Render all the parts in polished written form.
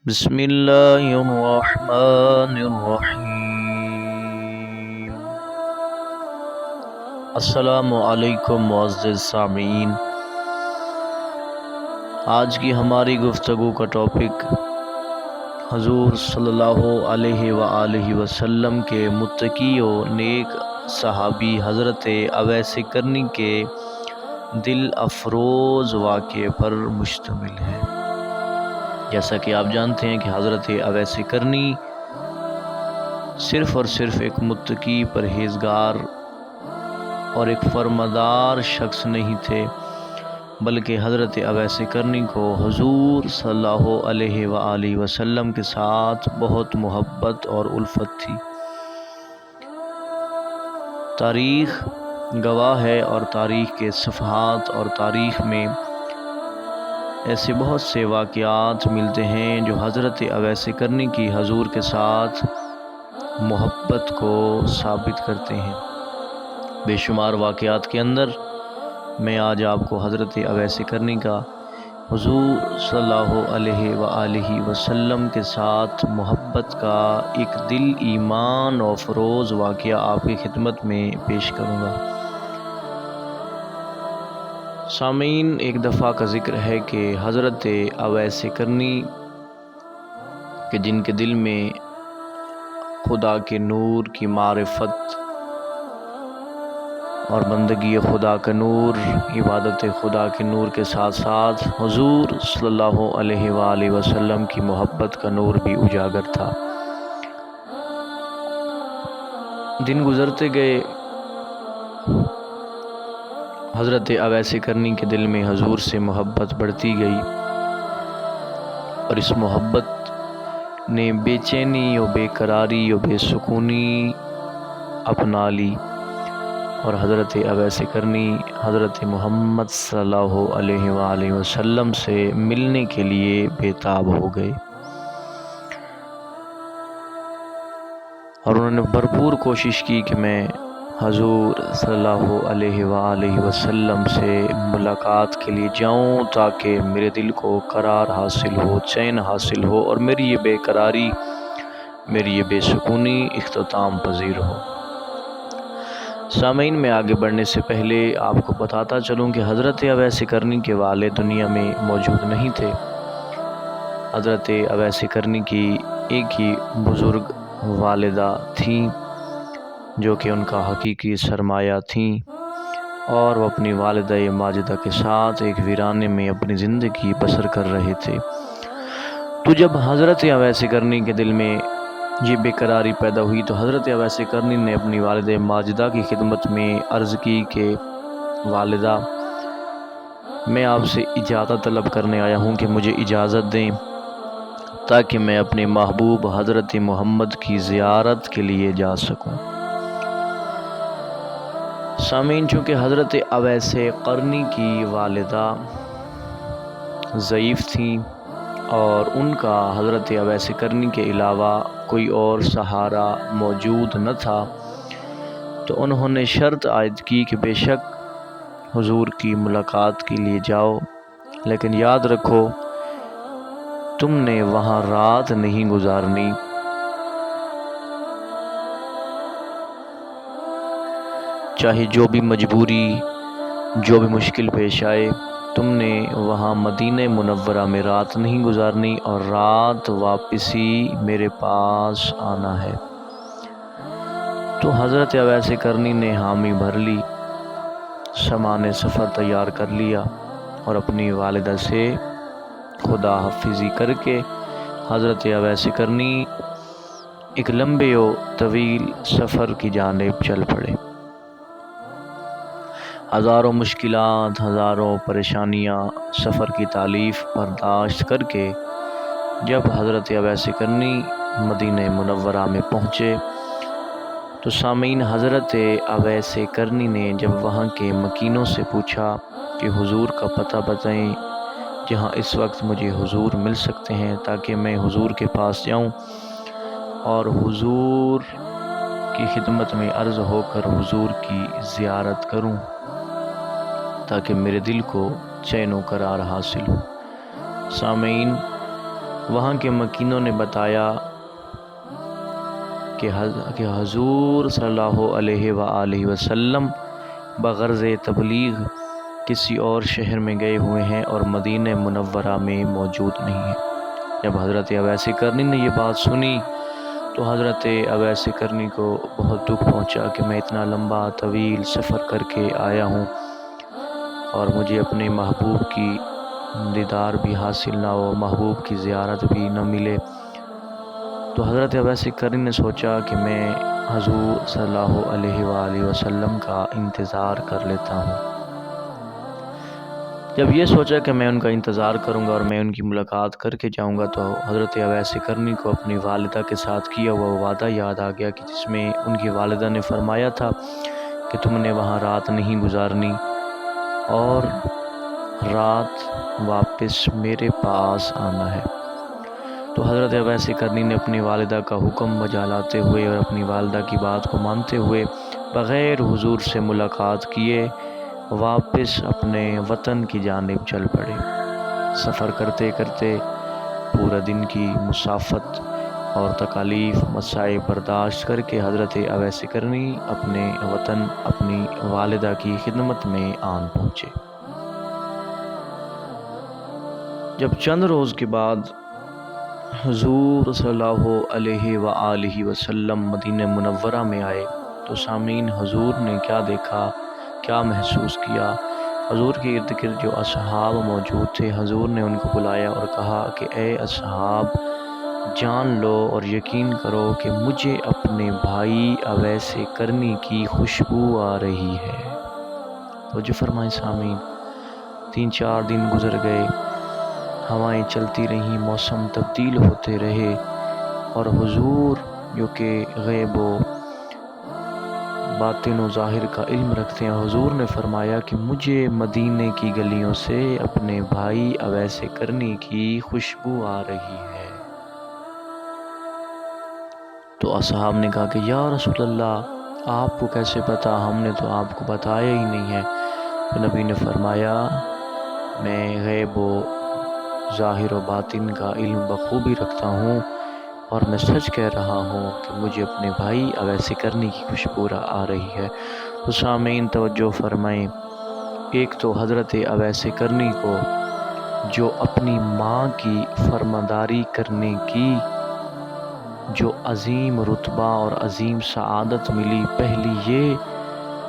بسم اللہ الرحمن الرحیم۔ السلام علیکم معزز سامعین، آج کی ہماری گفتگو کا ٹاپک حضور صلی اللہ علیہ وآلہ وسلم کے متقی و نیک صحابی حضرت اویس کرنی کے دل افروز واقعے پر مشتمل ہے۔ جیسا کہ آپ جانتے ہیں کہ حضرت اویس کرنی صرف اور صرف ایک متقی، پرہیزگار اور ایک فرماندار شخص نہیں تھے، بلکہ حضرت اویس کرنی کو حضور صلی اللہ علیہ وآلہ وسلم کے ساتھ بہت محبت اور الفت تھی۔ تاریخ گواہ ہے اور تاریخ کے صفحات اور تاریخ میں ایسے بہت سے واقعات ملتے ہیں جو حضرت اویس کرنی کی حضور کے ساتھ محبت کو ثابت کرتے ہیں۔ بے شمار واقعات کے اندر میں آج آپ کو حضرت اویس کرنی کا حضور صلی اللہ علیہ وآلہ وسلم کے ساتھ محبت کا ایک دل ایمان و فروز واقعہ آپ کی خدمت میں پیش کروں گا۔ سامعین، ایک دفعہ کا ذکر ہے کہ حضرت اویس کرنی کہ جن کے دل میں خدا کے نور کی معرفت اور بندگی خدا کا نور، عبادت خدا کے نور کے ساتھ ساتھ حضور صلی اللہ علیہ وآلہ وسلم کی محبت کا نور بھی اجاگر تھا۔ دن گزرتے گئے، حضرت اویس کرنی کے دل میں حضور سے محبت بڑھتی گئی اور اس محبت نے بے چینی و بے قراری و بے سکونی اپنا لی، اور حضرت اویس کرنی حضرت محمد صلی اللہ علیہ وآلہ وسلم سے ملنے کے لیے بےتاب ہو گئے، اور انہوں نے بھرپور کوشش کی کہ میں حضور صلی اللہ علیہ وآلہ وسلم سے ملاقات کے لیے جاؤں تاکہ میرے دل کو قرار حاصل ہو، چین حاصل ہو، اور میری یہ بے قراری، میری یہ بے سکونی اختتام پذیر ہو۔ سامعین، میں آگے بڑھنے سے پہلے آپ کو بتاتا چلوں کہ حضرت اویس کرنی کے والد دنیا میں موجود نہیں تھے۔ حضرت اویس کرنی کی ایک ہی بزرگ والدہ تھیں جو کہ ان کا حقیقی سرمایہ تھیں، اور وہ اپنی والدہ ماجدہ کے ساتھ ایک ویرانے میں اپنی زندگی بسر کر رہے تھے۔ تو جب حضرت اویس کرنی کے دل میں یہ بے قراری پیدا ہوئی تو حضرت اویس کرنی نے اپنی والدہ ماجدہ کی خدمت میں عرض کی کہ والدہ، میں آپ سے اجازت طلب کرنے آیا ہوں کہ مجھے اجازت دیں تاکہ میں اپنے محبوب حضرت محمد کی زیارت کے لیے جا سکوں۔ سامعین، چونکہ حضرت اویس کرنی کی والدہ ضعیف تھیں اور ان کا حضرت اویس کرنی کے علاوہ کوئی اور سہارا موجود نہ تھا، تو انہوں نے شرط عائد کی کہ بے شک حضور کی ملاقات کے لیے جاؤ، لیکن یاد رکھو تم نے وہاں رات نہیں گزارنی۔ چاہے جو بھی مجبوری، جو بھی مشکل پیش آئے، تم نے وہاں مدینہ منورہ میں رات نہیں گزارنی، اور رات واپسی میرے پاس آنا ہے۔ تو حضرت اویس کرنی نے حامی بھر لی، سامان سفر تیار کر لیا، اور اپنی والدہ سے خدا حافظی کر کے حضرت اویس کرنی ایک لمبے و طویل سفر کی جانب چل پڑے۔ ہزاروں مشکلات، ہزاروں پریشانیاں، سفر کی تالیف برداشت کر کے جب حضرت اویس کرنی مدینہ منورہ میں پہنچے تو سامعین، حضرت اویس کرنی نے جب وہاں کے مکینوں سے پوچھا کہ حضور کا پتہ بتائیں جہاں اس وقت مجھے حضور مل سکتے ہیں تاکہ میں حضور کے پاس جاؤں اور حضور کی خدمت میں عرض ہو کر حضور کی زیارت کروں تاکہ میرے دل کو چین و قرار حاصل ہو۔ سامعین، وہاں کے مکینوں نے بتایا کہ حضور صلی اللہ علیہ وآلہ وسلم بغرض تبلیغ کسی اور شہر میں گئے ہوئے ہیں اور مدینہ منورہ میں موجود نہیں ہیں۔ جب حضرت اویس کرنی نے یہ بات سنی تو حضرت اویس کرنی کو بہت دکھ پہنچا کہ میں اتنا لمبا طویل سفر کر کے آیا ہوں اور مجھے اپنے محبوب کی دیدار بھی حاصل نہ ہو، محبوب کی زیارت بھی نہ ملے۔ تو حضرت اویس کرنی نے سوچا کہ میں حضور صلی اللہ علیہ وآلہ وسلم کا انتظار کر لیتا ہوں۔ جب یہ سوچا کہ میں ان کا انتظار کروں گا اور میں ان کی ملاقات کر کے جاؤں گا تو حضرت اویس کرنی کو اپنی والدہ کے ساتھ کیا ہوا وعدہ یاد آ گیا کہ جس میں ان کی والدہ نے فرمایا تھا کہ تم نے وہاں رات نہیں گزارنی اور رات واپس میرے پاس آنا ہے۔ تو حضرت اویس کرنی نے اپنی والدہ کا حکم بجا لاتے ہوئے اور اپنی والدہ کی بات کو مانتے ہوئے بغیر حضور سے ملاقات کیے واپس اپنے وطن کی جانب چل پڑے۔ سفر کرتے کرتے پورا دن کی مسافت اور تکالیف مصائب برداشت کر کے حضرت اویس کرنی اپنے وطن اپنی والدہ کی خدمت میں آن پہنچے۔ جب چند روز کے بعد حضور صلی اللہ علیہ وآلہ وسلم مدینہ منورہ میں آئے تو سامعین حضور نے کیا دیکھا، کیا محسوس کیا؟ حضور کے ارد گرد جو اصحاب موجود تھے، حضور نے ان کو بلایا اور کہا کہ اے اصحاب، جان لو اور یقین کرو کہ مجھے اپنے بھائی اویس کرنی کی خوشبو آ رہی ہے۔ توجہ فرمائیں سامعین، 3-4 دن گزر گئے، ہوائیں چلتی رہیں، موسم تبدیل ہوتے رہے اور حضور جو کہ غیب و باطن و ظاہر کا علم رکھتے ہیں، حضور نے فرمایا کہ مجھے مدینے کی گلیوں سے اپنے بھائی اویس کرنی کی خوشبو آ رہی ہے۔ تو اصحاب نے کہا کہ یا رسول اللہ، آپ کو کیسے پتا؟ ہم نے تو آپ کو بتایا ہی نہیں ہے۔ تو نبی نے فرمایا میں غیب و ظاہر و باطن کا علم بخوبی رکھتا ہوں اور میں سچ کہہ رہا ہوں کہ مجھے اپنے بھائی اویس کرنی کی خوشبو آ رہی ہے۔ تو سامعین توجہ فرمائیں، ایک تو حضرت اویس کرنی کو جو اپنی ماں کی فرمانبرداری کرنے کی جو عظیم رتبہ اور عظیم سعادت ملی، پہلی یہ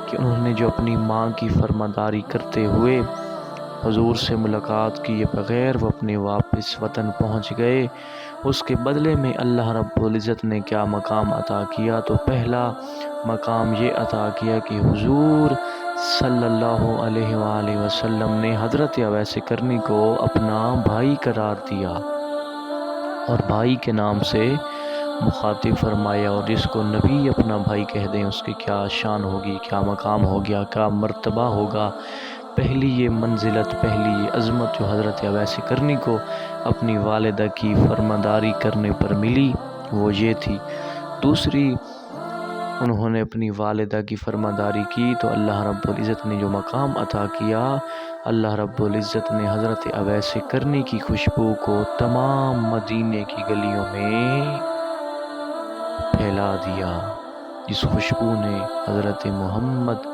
کہ انہوں نے جو اپنی ماں کی فرمانبرداری کرتے ہوئے حضور سے ملاقات کیے بغیر وہ اپنے واپس وطن پہنچ گئے، اس کے بدلے میں اللہ رب العزت نے کیا مقام عطا کیا؟ تو پہلا مقام یہ عطا کیا کہ حضور صلی اللہ علیہ وآلہ وسلم نے حضرت اویس کرنی کو اپنا بھائی قرار دیا اور بھائی کے نام سے مخاطب فرمایا، اور جس کو نبی اپنا بھائی کہہ دیں اس کی کیا شان ہوگی، کیا مقام ہو گیا، کیا مرتبہ ہوگا۔ پہلی یہ منزلت، پہلی یہ عظمت جو حضرت اویس کرنی کو اپنی والدہ کی فرمانبرداری کرنے پر ملی وہ یہ تھی۔ دوسری، انہوں نے اپنی والدہ کی فرمانبرداری کی تو اللہ رب العزت نے جو مقام عطا کیا، اللہ رب العزت نے حضرت اویس کرنی کی خوشبو کو تمام مدینے کی گلیوں میں پھیلا دیا، جس خوشبو نے حضرت محمد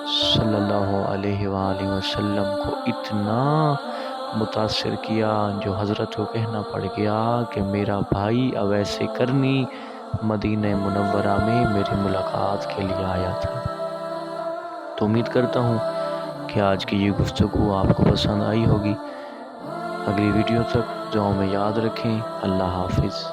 صلی اللہ علیہ وآلہ وسلم کو اتنا متاثر کیا جو حضرت کو کہنا پڑ گیا کہ میرا بھائی اویس کرنی مدینہ منورہ میں میری ملاقات کے لیے آیا تھا۔ تو امید کرتا ہوں کہ آج کی یہ گفتگو آپ کو پسند آئی ہوگی۔ اگلی ویڈیو تک دعاؤں میں یاد رکھیں۔ اللہ حافظ۔